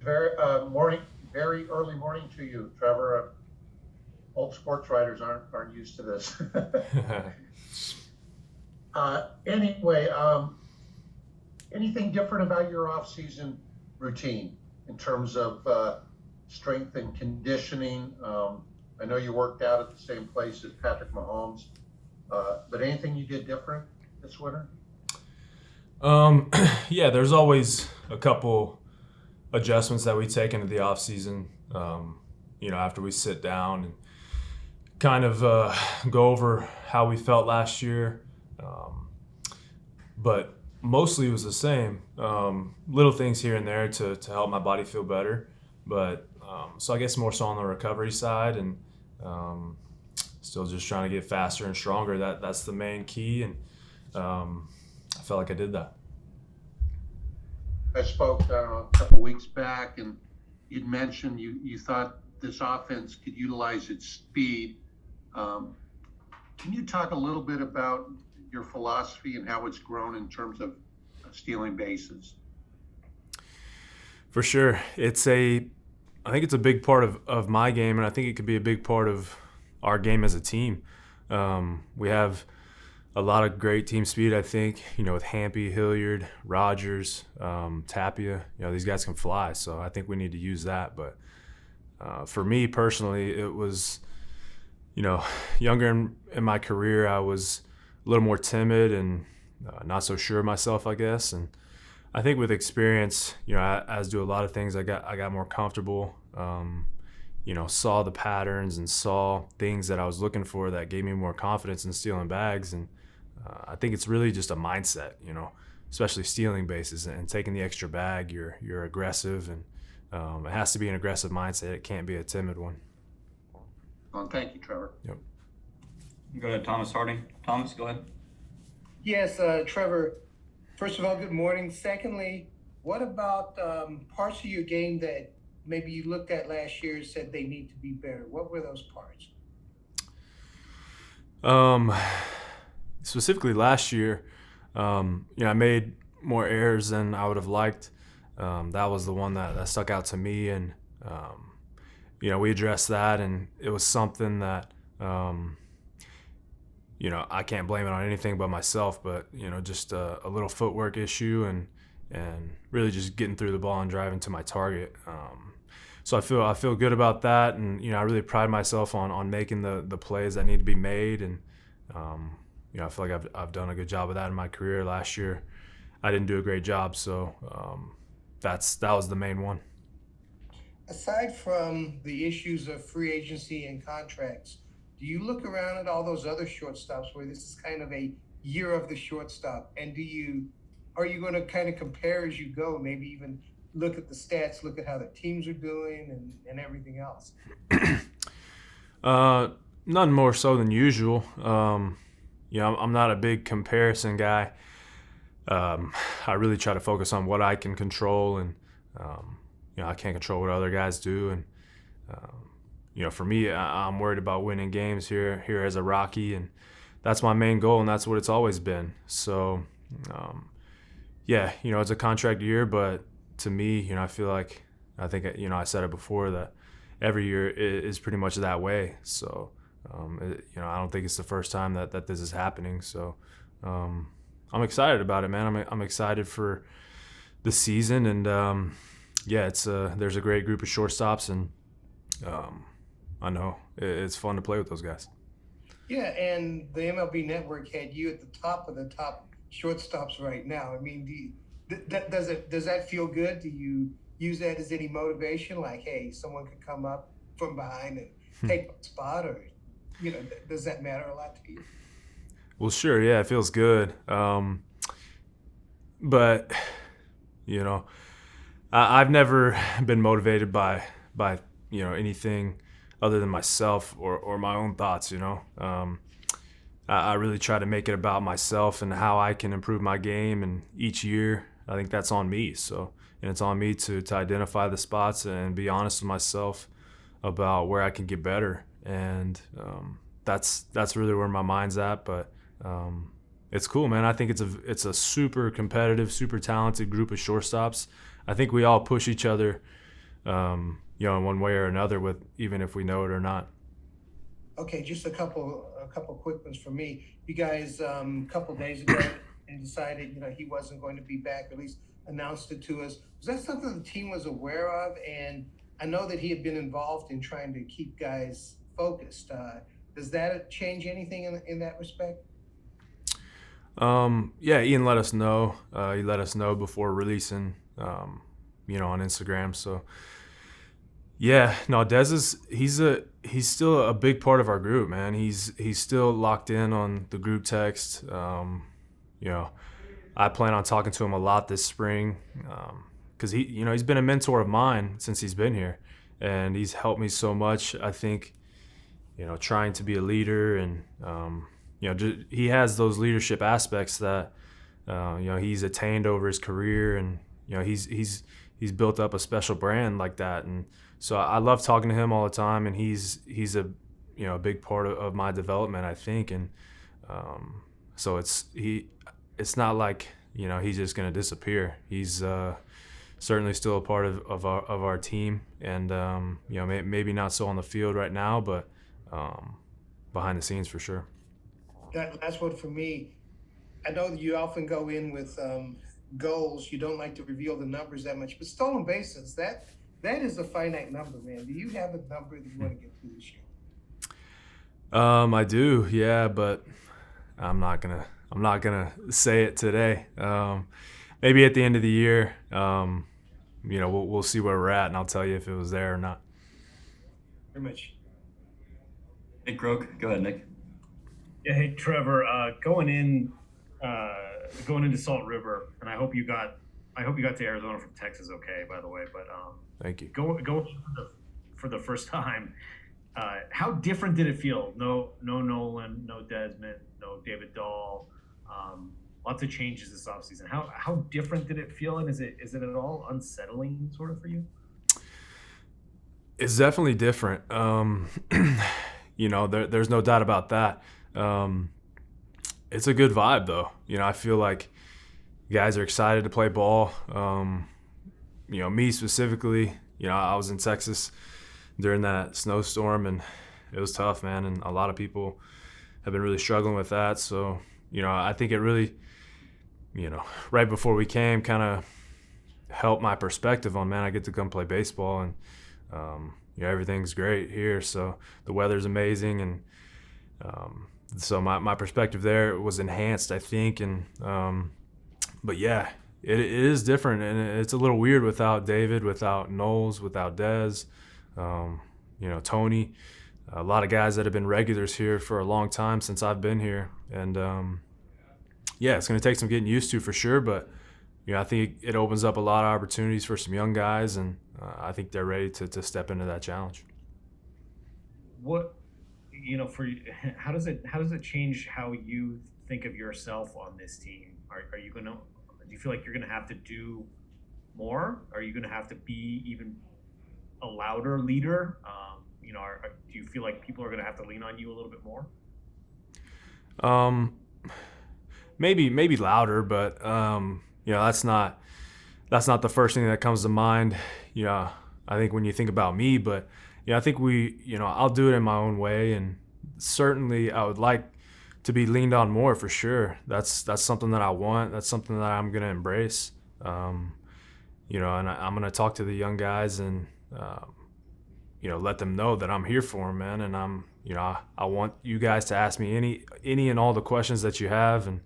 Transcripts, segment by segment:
Morning, very early morning to you, Trevor. Old sports writers aren't used to this. Anyway, anything different about your off-season routine in terms of strength and conditioning? I know you worked out at the same place as Patrick Mahomes, but anything you did different this winter? Um, yeah, there's always a couple adjustments that we take into the off season. After we sit down and kind of go over how we felt last year, but mostly it was the same. Little things here and there to help my body feel better, but so I guess more so on the recovery side and um, still just trying to get faster and stronger. That's the main key, and I felt like I did that. I spoke a couple weeks back, and you'd mentioned you thought this offense could utilize its speed. Um, can you talk a little bit about your philosophy and how it's grown in terms of stealing bases? For sure, I think it's a big part of my game, and I think it could be a big part of our game as a team. We have a lot of great team speed, I think, with Hampy, Hilliard, Rogers, Tapia. These guys can fly, so I think we need to use that. But for me personally, it was, younger in my career, I was a little more timid and not so sure of myself, I guess. And I think with experience, as do a lot of things, I got more comfortable. Saw the patterns and saw things that I was looking for that gave me more confidence in stealing bags. And I think it's really just a mindset, especially stealing bases and taking the extra bag. You're aggressive, and it has to be an aggressive mindset. It can't be a timid one. Thank you, Trevor. Yep. Go ahead, Thomas Harding. Thomas, go ahead. Yes, Trevor, first of all, good morning. Secondly, what about parts of your game that maybe you looked at last year and said they need to be better? What were those parts? Um, Specifically last year, I made more errors than I would have liked. That was the one that stuck out to me, and we addressed that, and it was something that I can't blame it on anything but myself, but just a little footwork issue, and really just getting through the ball and driving to my target. So I feel good about that, and I really pride myself on making the plays that need to be made, and I feel like I've done a good job of that in my career. Last year, I didn't do a great job, so that was the main one. Aside from the issues of free agency and contracts, do you look around at all those other shortstops where this is kind of a year of the shortstop? And are you going to kind of compare as you go, maybe even look at the stats, look at how the teams are doing and everything else? None more so than usual. I'm not a big comparison guy. I really try to focus on what I can control, and I can't control what other guys do. And for me, I'm worried about winning games here as a Rocky, and that's my main goal, and that's what it's always been. So, it's a contract year, but to me, I feel like I think I said it before that every year is pretty much that way. So, I don't think it's the first time that this is happening. So, I'm excited about it, man. I'm excited for the season, and there's a great group of shortstops, and I know it's fun to play with those guys. Yeah, and the MLB Network had you at the top of the top shortstops right now. I mean, does that feel good? Do you use that as any motivation? Like, hey, someone could come up from behind and take my spot, or does that matter a lot to you? Well, sure, yeah, it feels good. But I've never been motivated by anything other than myself or my own thoughts. I really try to make it about myself and how I can improve my game, and each year I think that's on me. So, and it's on me to identify the spots and be honest with myself about where I can get better, and that's really where my mind's at. But it's cool, man. I think it's a super competitive, super talented group of shortstops. I think we all push each other in one way or another, with even if we know it or not. Okay, just a couple quick ones for me. You guys, a couple days ago, and decided he wasn't going to be back. At least announced it to us. Was that something the team was aware of? And I know that he had been involved in trying to keep guys focused. Does that change anything in that respect? Yeah, Ian let us know. He let us know before releasing, on Instagram. So yeah, no, he's still a big part of our group, man. He's still locked in on the group text. I plan on talking to him a lot this spring, because he's been a mentor of mine since he's been here, and he's helped me so much. I think, trying to be a leader, and he has those leadership aspects that he's attained over his career, and he's built up a special brand like that. And so I love talking to him all the time, and he's a big part of my development, I think. And so it's not like he's just going to disappear. He's certainly still a part of our team, and maybe not so on the field right now, but behind the scenes for sure. That's what for me. I know that you often go in with goals. You don't like to reveal the numbers that much, but stolen bases, that is a finite number, man. Do you have a number that you want to get to this year? I do, yeah, but I'm not gonna say it today. Maybe at the end of the year, we'll see where we're at, and I'll tell you if it was there or not. Very much. Nick Groke, go ahead, Nick. Yeah, hey Trevor, going into Salt River, and I hope you got to Arizona from Texas, okay, by the way. But Thank you. Going for the first time, how different did it feel? No Nolan, no Desmond, no David Dahl. Lots of changes this offseason. How different did it feel, and is it at all unsettling sort of for you? It's definitely different. There's no doubt about that. It's a good vibe, though. I feel like guys are excited to play ball. Me specifically, I was in Texas during that snowstorm, and it was tough, man. And a lot of people have been really struggling with that. So, I think it really, right before we came, kind of helped my perspective on, man, I get to come play baseball, and everything's great here. So the weather's amazing, and so my perspective there was enhanced, I think. And but yeah, it is different, and it's a little weird without David, without Knowles, without Dez, Tony, a lot of guys that have been regulars here for a long time since I've been here. And it's going to take some getting used to for sure, but I think it opens up a lot of opportunities for some young guys, and I think they're ready to step into that challenge. What how does it change how you think of yourself on this team? Do you feel like you're gonna have to do more? Are you gonna have to be even a louder leader? Do you feel like people are gonna have to lean on you a little bit more? Maybe louder, but that's not the first thing that comes to mind. I think when you think about me, but I think I'll do it in my own way, and certainly I would like to be leaned on more for sure. That's something that I want. That's something that I'm gonna embrace. And I'm gonna talk to the young guys, and let them know that I'm here for them, man. And I want you guys to ask me any and all the questions that you have, and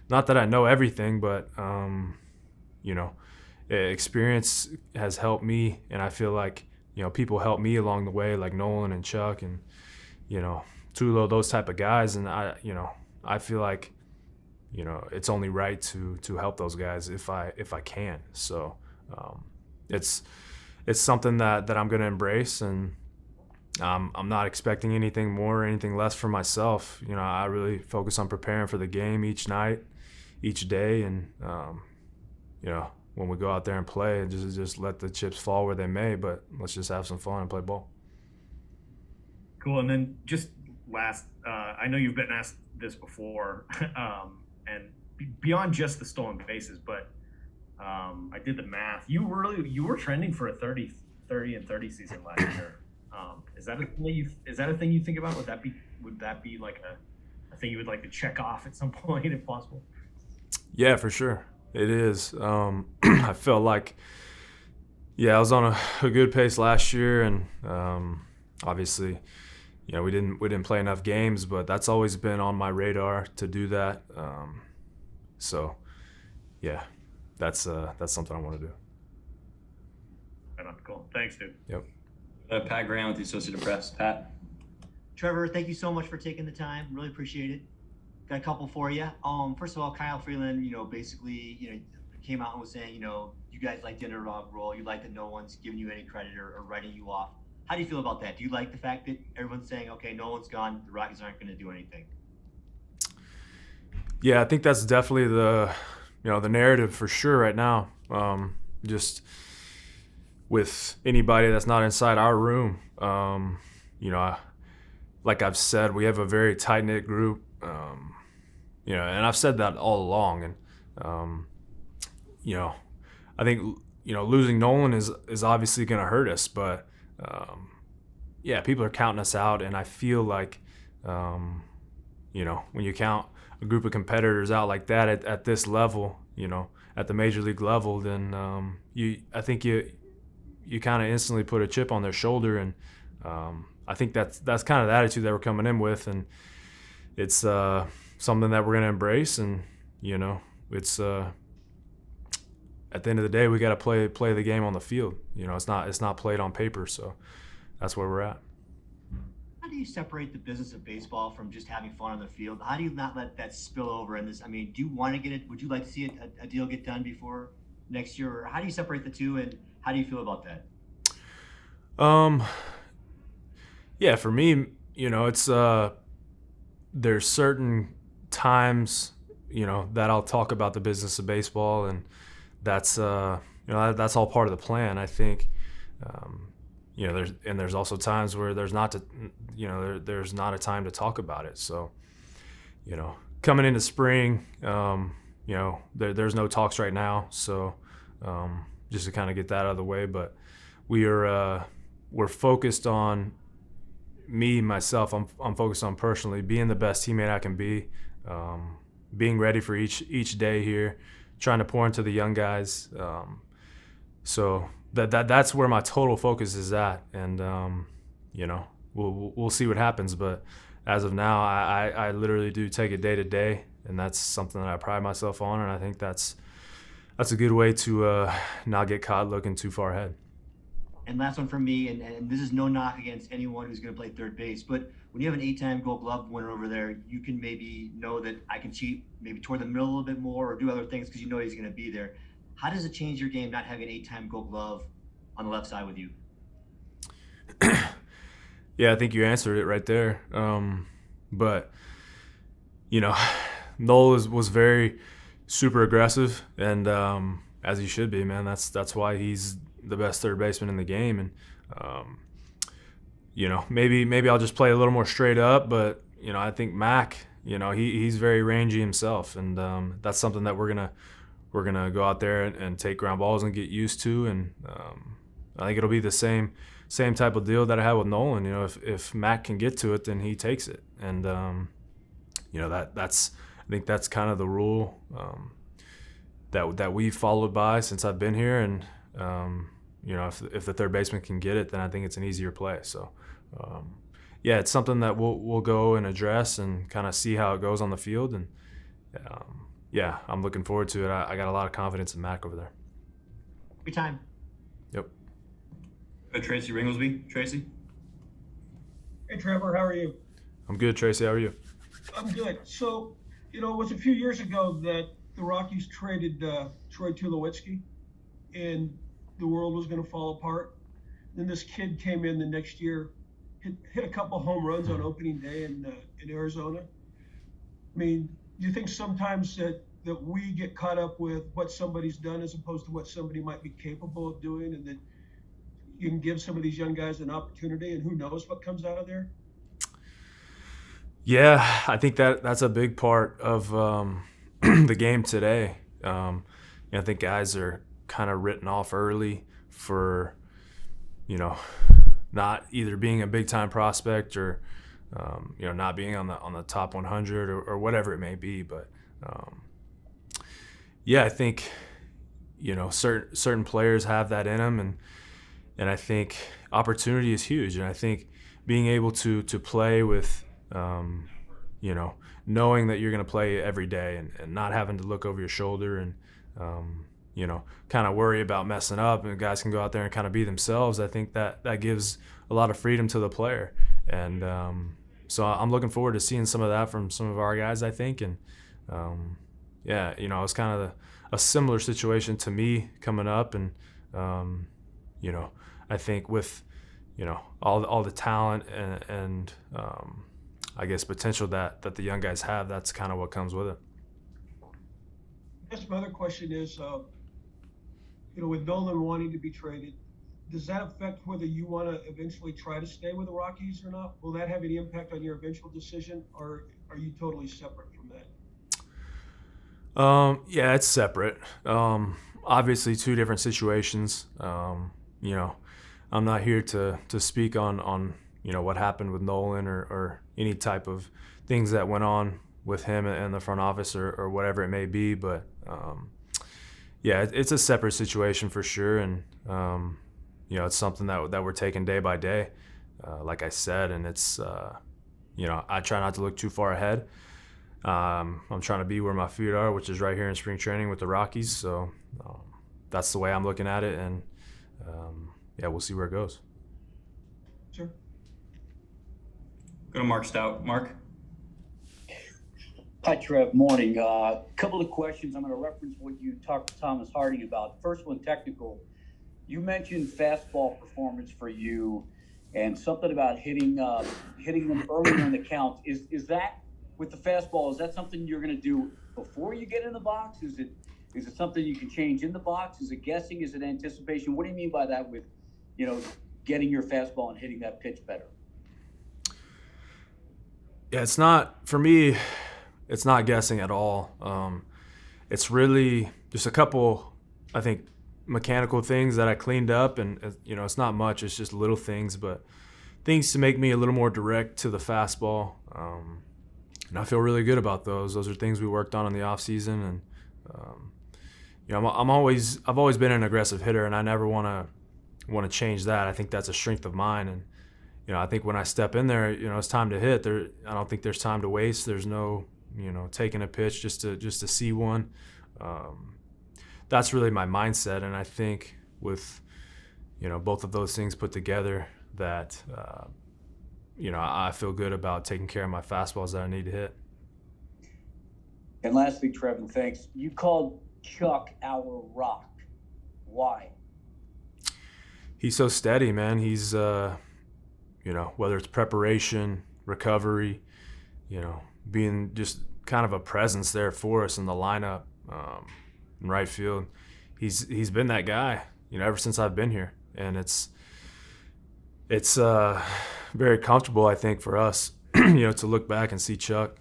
not that I know everything, but experience has helped me, and I feel like people help me along the way, like Nolan and Chuck and Tulo, those type of guys. And I feel like it's only right to help those guys if I can. So it's something that I'm going to embrace, and I'm not expecting anything more or anything less for myself. I really focus on preparing for the game each night, each day, and when we go out there and play, and just let the chips fall where they may, but let's just have some fun and play ball. Cool. And then just last, I know you've been asked this before, and beyond just the stolen bases, but I did the math. You were trending for a 30 30 and 30 season last year. Is that a thing you think about? Would that be like a thing you would like to check off at some point if possible? Yeah, for sure. It is. I felt like, I was on a good pace last year, and obviously, we didn't play enough games, but that's always been on my radar to do that. So, yeah, that's something I want to do. Right on. Cool. Thanks, dude. Yep. Pat Graham with the Associated Press. Pat. Trevor, thank you so much for taking the time. Really appreciate it. Got a couple for you. First of all, Kyle Freeland, basically, came out and was saying, you guys like the underdog role. You like that no one's giving you any credit or writing you off. How do you feel about that? Do you like the fact that everyone's saying, okay, Nolan's gone, the Rockies aren't going to do anything? Yeah, I think that's definitely the narrative for sure right now. Just with anybody that's not inside our room, like I've said, we have a very tight-knit group, and I've said that all along. And, I think, losing Nolan is obviously going to hurt us, but, people are counting us out. And I feel like, when you count a group of competitors out like that at this level, at the major league level, then I think you kind of instantly put a chip on their shoulder. And I think that's kind of the attitude that we're coming in with, and it's something that we're going to embrace. And it's at the end of the day, we got to play the game on the field. It's not played on paper, so that's where we're at. How do you separate the business of baseball from just having fun on the field? How do you not let that spill over in this? I mean, do you want to get it? Would you like to see a deal get done before next year? Or how do you separate the two, and how do you feel about that? Yeah, for me, it's there's certain times, that I'll talk about the business of baseball, and that's that's all part of the plan. I think, there's also times where there's not a time to talk about it. So, coming into spring, there's no talks right now. So, just to kind of get that out of the way, but we're focused on myself. I'm focused on personally being the best teammate I can be, being ready for each day here, trying to pour into the young guys. So that's where my total focus is at, and we'll see what happens. But as of now, I literally do take it day to day, and that's something that I pride myself on, and I think that's a good way to not get caught looking too far ahead. And last one from me, and this is no knock against anyone who's going to play third base, but when you have an 8-time Gold Glove winner over there, you can maybe know that I can cheat maybe toward the middle a little bit more or do other things because he's going to be there. How does it change your game not having an 8-time Gold Glove on the left side with you? Yeah, I think you answered it right there. But Noel was very super aggressive, and as he should be, man. That's why he's the best third baseman in the game. And maybe I'll just play a little more straight up, but I think Mac, he's very rangy himself, and that's something that we're gonna go out there and take ground balls and get used to. And I think it'll be the same type of deal that I had with Nolan. If Mac can get to it, then he takes it. And that's I think that's kind of the rule that we've followed by since I've been here. And if the third baseman can get it, then I think it's an easier play. So it's something that we'll go and address and kind of see how it goes on the field. And I'm looking forward to it. I got a lot of confidence in Mac over there. Every time. Yep. Tracy Ringlesby. Tracy. Hey Trevor, how are you? I'm good, Tracy. How are you? I'm good. So, it was a few years ago that the Rockies traded Troy Tulowitzki, and the world was going to fall apart. Then this kid came in the next year, hit a couple home runs on opening day in Arizona. I mean, do you think sometimes that we get caught up with what somebody's done as opposed to what somebody might be capable of doing, and that you can give some of these young guys an opportunity, and who knows what comes out of there? Yeah, I think that's a big part of the game today. I think guys are kind of written off early for you know, not either being a big time prospect or, you know, not being on the top 100 or whatever it may be. But yeah, I think, you know, certain players have that in them, and I think opportunity is huge. And I think being able to play with, you know, knowing that you're going to play every day and not having to look over your shoulder and, you know, kind of worry about messing up, and guys can go out there and kind of be themselves. I think that gives a lot of freedom to the player. And so I'm looking forward to seeing some of that from some of our guys, I think. And yeah, you know, it's kind of a similar situation to me coming up. And, you know, I think with, you know, all the talent and I guess potential that the young guys have, that's kind of what comes with it. I guess my other question is, you know, with Nolan wanting to be traded, does that affect whether you want to eventually try to stay with the Rockies or not? Will that have any impact on your eventual decision, or are you totally separate from that? Yeah, it's separate. Obviously, two different situations. You know, I'm not here to speak on you know what happened with Nolan or any type of things that went on with him in the front office or whatever it may be. But yeah, it's a separate situation for sure, and you know, it's something that we're taking day by day, like I said, and it's you know, I try not to look too far ahead. I'm trying to be where my feet are, which is right here in spring training with the Rockies. So that's the way I'm looking at it, and yeah, we'll see where it goes. Sure. Go to Mark Stout. Mark? Hi, Trev. Morning. Couple of questions. I'm going to reference what you talked to Thomas Hardy about. First one, technical. You mentioned fastball performance for you and something about hitting them earlier in the count. Is that, with the fastball, is that something you're going to do before you get in the box? Is it something you can change in the box? Is it guessing? Is it anticipation? What do you mean by that with, you know, getting your fastball and hitting that pitch better? Yeah, it's not, for me, it's not guessing at all. It's really just a couple, I think, mechanical things that I cleaned up, and you know, it's not much. It's just little things, but things to make me a little more direct to the fastball. And I feel really good about those. Those are things we worked on in the off season, and you know, I've always been an aggressive hitter, and I never want to change that. I think that's a strength of mine, and you know, I think when I step in there, you know, it's time to hit. I don't think there's time to waste. There's no, you know, taking a pitch just to see one. That's really my mindset, and I think with, you know, both of those things put together, that you know, I feel good about taking care of my fastballs that I need to hit. And lastly, Trevor, thanks. You called Chuck our rock. Why? He's so steady, man. He's you know, whether it's preparation, recovery, you know, being just kind of a presence there for us in the lineup, in right field. He's been that guy, you know, ever since I've been here, and it's very comfortable, I think, for us, you know, to look back and see Chuck.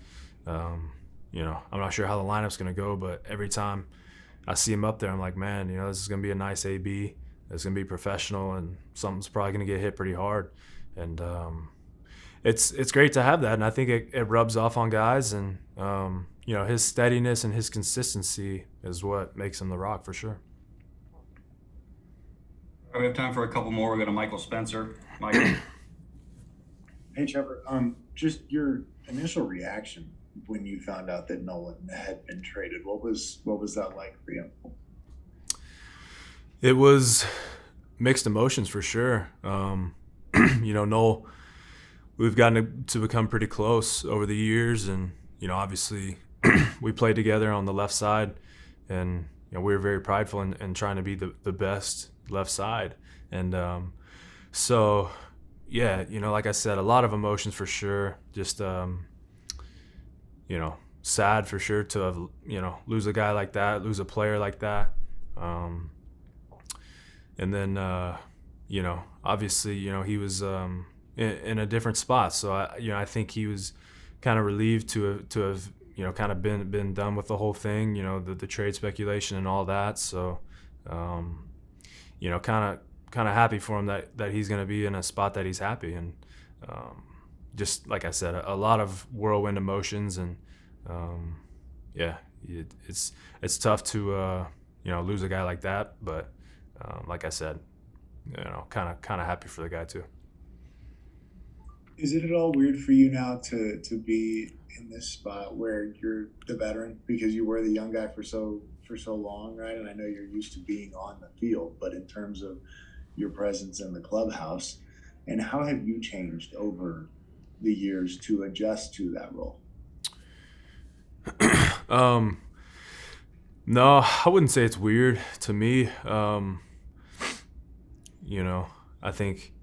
You know, I'm not sure how the lineup's going to go, but every time I see him up there, I'm like, man, you know, this is going to be a nice AB. It's going to be professional, and something's probably going to get hit pretty hard. And it's great to have that, and I think it rubs off on guys. And you know, his steadiness and his consistency is what makes him the rock for sure. All right, we have time for a couple more. We'll go to Michael Spencer. Michael? Hey, Trevor. Just your initial reaction when you found out that Nolan had been traded. What was that like for you? It was mixed emotions for sure. You know, Noel, we've gotten to become pretty close over the years, and you know, obviously, we played together on the left side, and you know, we were very prideful in trying to be the best left side. And so, yeah, you know, like I said, a lot of emotions for sure. Just you know, sad for sure to have, you know, lose a guy like that, lose a player like that. And then you know, obviously, you know, he was in a different spot, so I think he was kind of relieved to have you know, kind of been done with the whole thing, you know, the trade speculation and all that. So you know, kind kind of happy for him that he's going to be in a spot that he's happy. And just like I said, a lot of whirlwind emotions, and it's tough to lose a guy like that. But like I said, kind of happy for the guy too. Is it at all weird for you now to be in this spot where you're the veteran because you were the young guy for so long, right? And I know you're used to being on the field, but in terms of your presence in the clubhouse, and how have you changed over the years to adjust to that role? No, I wouldn't say it's weird to me. I think,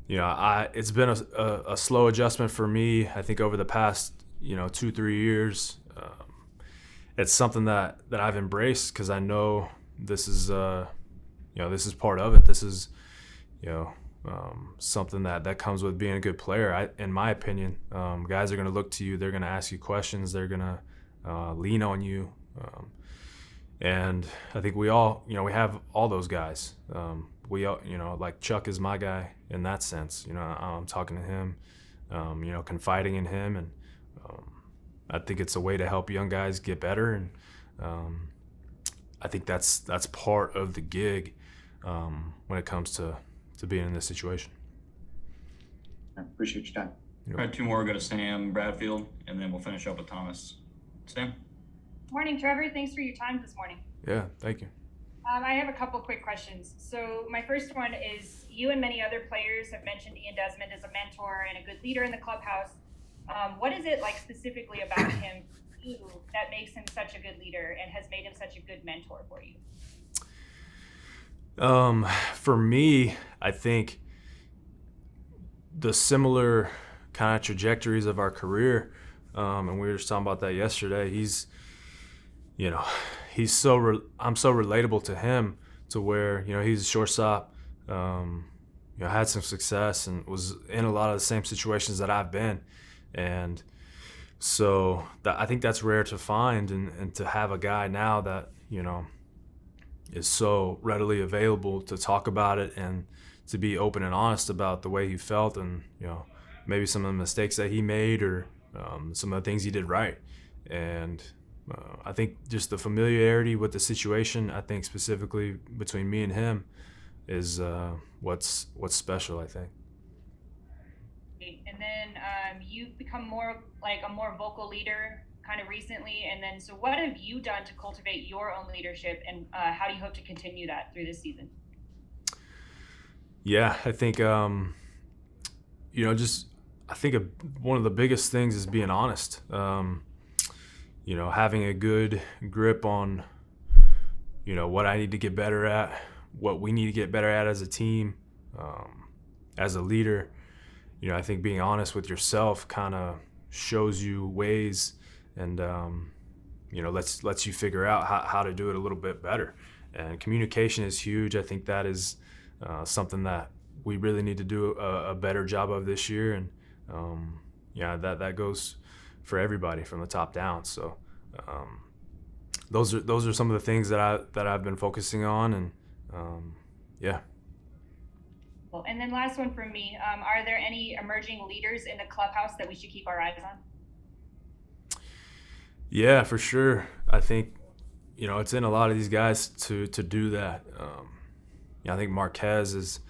it's been a slow adjustment for me. I think over the past, 2-3 years, it's something that I've embraced because I know this is, this is part of it. This is, something that comes with being a good player. In my opinion, guys are going to look to you. They're going to ask you questions. They're going to lean on you. And I think we all, we have all those guys. We all, like Chuck is my guy in that sense. I'm talking to him, confiding in him, and I think it's a way to help young guys get better. And I think that's part of the gig when it comes to being in this situation. I appreciate your time. All right, 2 more. We'll go to Sam Bradfield, and then we'll finish up with Thomas. Sam? Morning, Trevor. Thanks for your time this morning. Yeah, thank you. I have a couple quick questions. So my first one is, you and many other players have mentioned Ian Desmond as a mentor and a good leader in the clubhouse. What is it like specifically about him that makes him such a good leader and has made him such a good mentor for you? For me, I think the similar kind of trajectories of our career, and we were just talking about that yesterday. I'm so relatable to him to where, he's a shortstop, had some success and was in a lot of the same situations that I've been. And so I think that's rare to find, and to have a guy now that, is so readily available to talk about it and to be open and honest about the way he felt and, maybe some of the mistakes that he made or some of the things he did right. And I think just the familiarity with the situation, I think specifically between me and him, is what's special, I think. And then you've become more like a more vocal leader kind of recently. And then, so what have you done to cultivate your own leadership, and how do you hope to continue that through this season? Yeah, I think, I think one of the biggest things is being honest. Having a good grip on, what I need to get better at, what we need to get better at as a team, as a leader. I think being honest with yourself kind of shows you ways and, lets you figure out how to do it a little bit better. And communication is huge. I think that is something that we really need to do a better job of this year. And that goes for everybody from the top down. So those are some of the things that I've been focusing on, and yeah. Well, and then last one from me, are there any emerging leaders in the clubhouse that we should keep our eyes on? Yeah, for sure. I think, it's in a lot of these guys to do that. I think Marquez is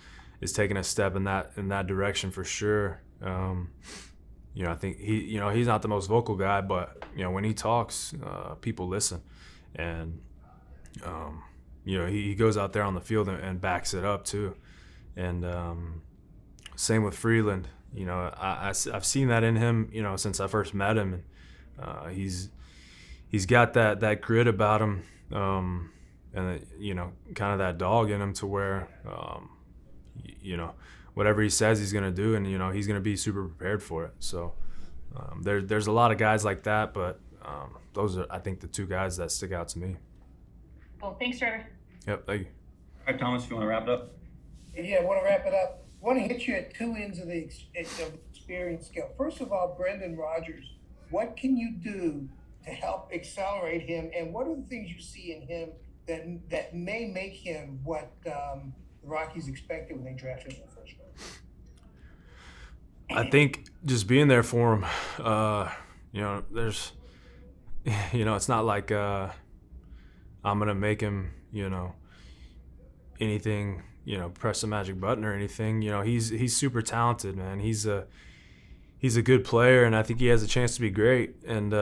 taking a step in that direction for sure. I think he's not the most vocal guy, but when he talks, people listen, and he goes out there on the field and backs it up too. And same with Freeland. I've seen that in him, since I first met him, and he's got that grit about him, and kind of that dog in him to where whatever he says he's going to do, and he's going to be super prepared for it. So there's a lot of guys like that, but those are, I think, the 2 guys that stick out to me. Well, thanks, Trevor. Yep, thank you. All right, Thomas, if you want to wrap it up. Yeah, I want to wrap it up. I want to hit you at 2 ends of the experience scale. First of all, Brendan Rodgers, what can you do to help accelerate him, and what are the things you see in him that may make him what the Rockies expected when they drafted him in the first round? I think just being there for him, there's, it's not like I'm gonna make him, anything, press the magic button or anything. He's super talented, man. He's a good player, and I think he has a chance to be great. And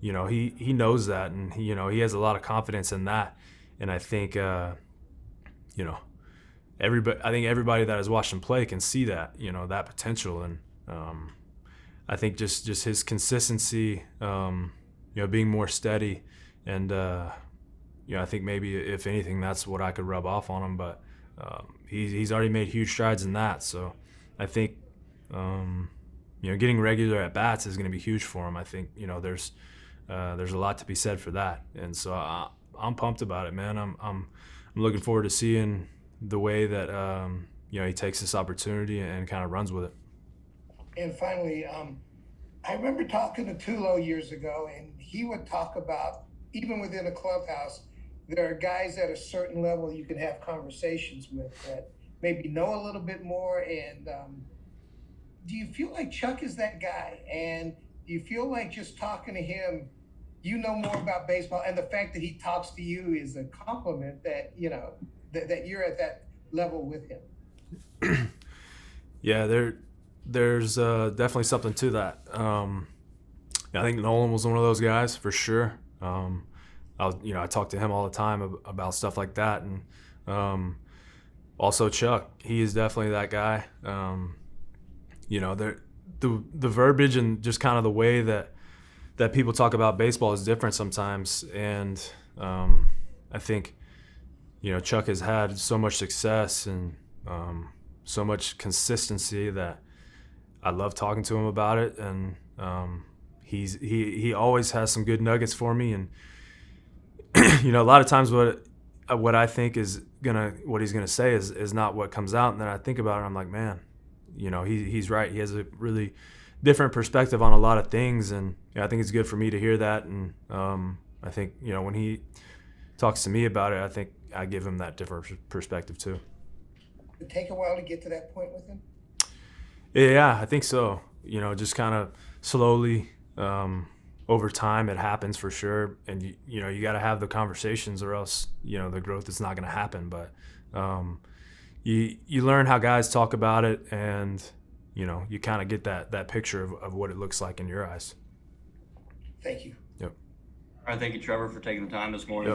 he knows that, and he has a lot of confidence in that. And I think everybody that has watched him play can see that, that potential. And I think just his consistency, being more steady, and I think maybe if anything, that's what I could rub off on him. But he's already made huge strides in that. So I think getting regular at bats is going to be huge for him. I think there's a lot to be said for that, and so I'm pumped about it, man. I'm looking forward to seeing the way that he takes this opportunity and kind of runs with it. And finally, I remember talking to Tulo years ago, and he would talk about, even within a clubhouse, there are guys at a certain level you can have conversations with that maybe know a little bit more. And do you feel like Chuck is that guy? And do you feel like just talking to him, you know more about baseball, and the fact that he talks to you is a compliment that, that you're at that level with him? Yeah, there's definitely something to that. I think Nolan was one of those guys for sure. I talk to him all the time about stuff like that, and also Chuck, he is definitely that guy. The verbiage and just kind of the way that people talk about baseball is different sometimes, and I think Chuck has had so much success and so much consistency that I love talking to him about it, and he always has some good nuggets for me. And a lot of times what I think what he's gonna say is not what comes out, and then I think about it, I'm like, man, he's right. He has a really different perspective on a lot of things, and I think it's good for me to hear that. And I think when he talks to me about it, I think I give him that different perspective too. Did it take a while to get to that point with him? Yeah, I think so. Just kind of slowly, over time, it happens for sure. And you got to have the conversations, or else the growth is not going to happen. But you learn how guys talk about it, and you kind of get that picture of what it looks like in your eyes. Thank you. Yep. All right, thank you, Trevor, for taking the time this morning.